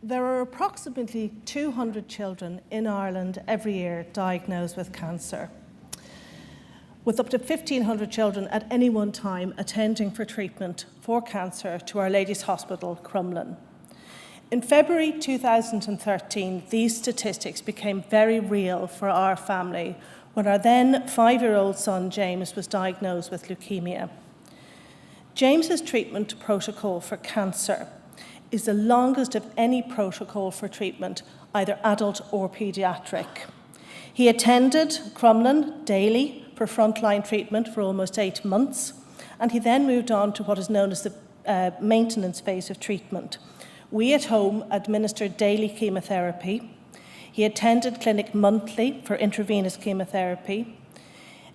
There are approximately 200 children in Ireland every year diagnosed with cancer, with up to 1,500 children at any one time attending for treatment for cancer to Our Lady's Hospital, Crumlin. In February 2013, these statistics became very real for our family when our then 5-year-old son James was diagnosed with leukemia. James's treatment protocol for cancer is the longest of any protocol for treatment, either adult or paediatric. He attended Crumlin daily for frontline treatment for almost 8 months, and he then moved on to what is known as the maintenance phase of treatment. We at home administered daily chemotherapy. He attended clinic monthly for intravenous chemotherapy.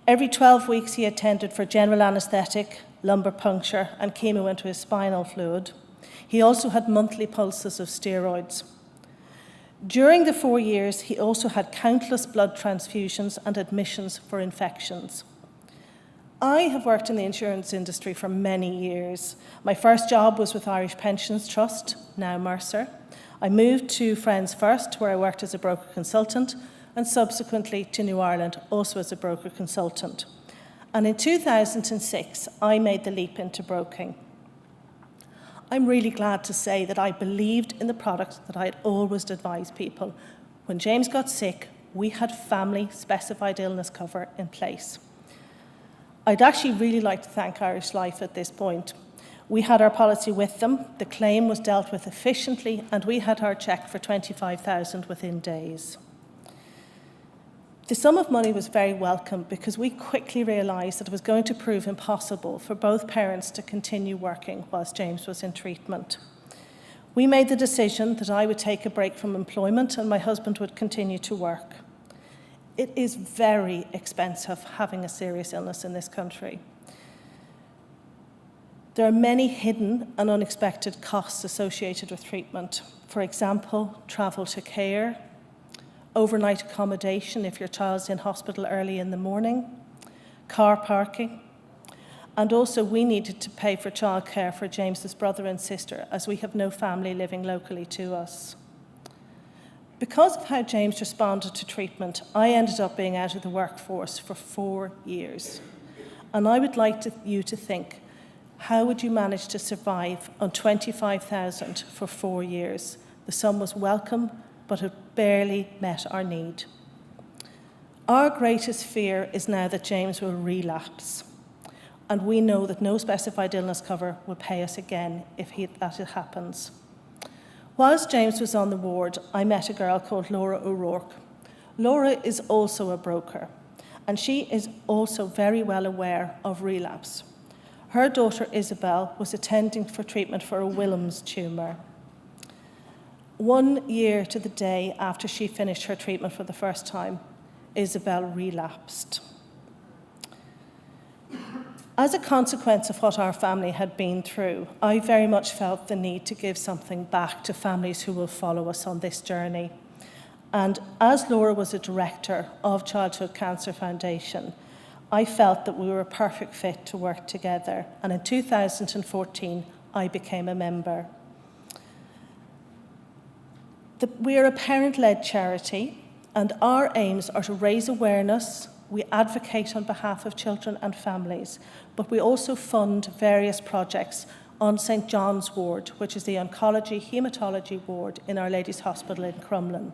Every 12 weeks he attended for general anaesthetic, lumbar puncture, and chemo into his spinal fluid. He also had monthly pulses of steroids. During the 4 years, he also had countless blood transfusions and admissions for infections. I have worked in the insurance industry for many years. My first job was with Irish Pensions Trust, now Mercer. I moved to Friends First, where I worked as a broker consultant, and subsequently to New Ireland, also as a broker consultant. And in 2006, I made the leap into broking. I'm really glad to say that I believed in the product that I had always advised people. When James got sick, we had family specified illness cover in place. I'd actually really like to thank Irish Life at this point. We had our policy with them, the claim was dealt with efficiently, and we had our cheque for $25,000 within days. The sum of money was very welcome because we quickly realised that it was going to prove impossible for both parents to continue working whilst James was in treatment. We made the decision that I would take a break from employment and my husband would continue to work. It is very expensive having a serious illness in this country. There are many hidden and unexpected costs associated with treatment. For example, travel to care, overnight accommodation if your child's in hospital early in the morning, car parking, and also we needed to pay for childcare for James's brother and sister as we have no family living locally to us. Because of how James responded to treatment, I ended up being out of the workforce for 4 years. And I would like you to think, how would you manage to survive on $25,000 for 4 years? The sum was welcome, but it barely met our need. Our greatest fear is now that James will relapse, and we know that no specified illness cover will pay us again if that happens. Whilst James was on the ward, I met a girl called Laura O'Rourke. Laura is also a broker, and she is also very well aware of relapse. Her daughter Isabel was attending for treatment for a Willem's tumour. 1 year to the day after she finished her treatment for the first time, Isabel relapsed. As a consequence of what our family had been through, I very much felt the need to give something back to families who will follow us on this journey. And as Laura was a director of Childhood Cancer Foundation, I felt that we were a perfect fit to work together. And in 2014, I became a member. We are a parent-led charity, and our aims are to raise awareness. We advocate on behalf of children and families, but we also fund various projects on St John's Ward, which is the oncology haematology ward in Our Lady's Hospital in Crumlin.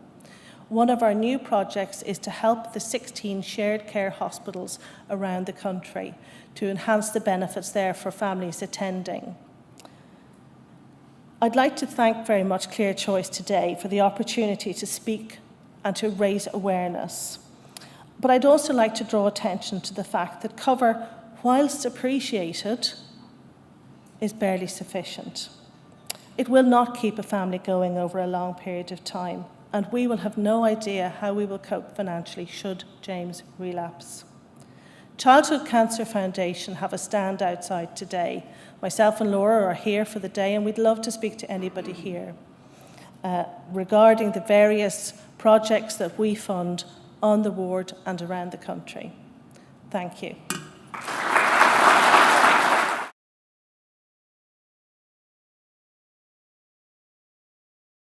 One of our new projects is to help the 16 shared care hospitals around the country to enhance the benefits there for families attending. I'd like to thank very much ClearChoice today for the opportunity to speak and to raise awareness. But I'd also like to draw attention to the fact that cover, whilst appreciated, is barely sufficient. It will not keep a family going over a long period of time, and we will have no idea how we will cope financially should James relapse. Childhood Cancer Foundation have a stand outside today. Myself and Laura are here for the day, and we'd love to speak to anybody here regarding the various projects that we fund on the ward and around the country. Thank you.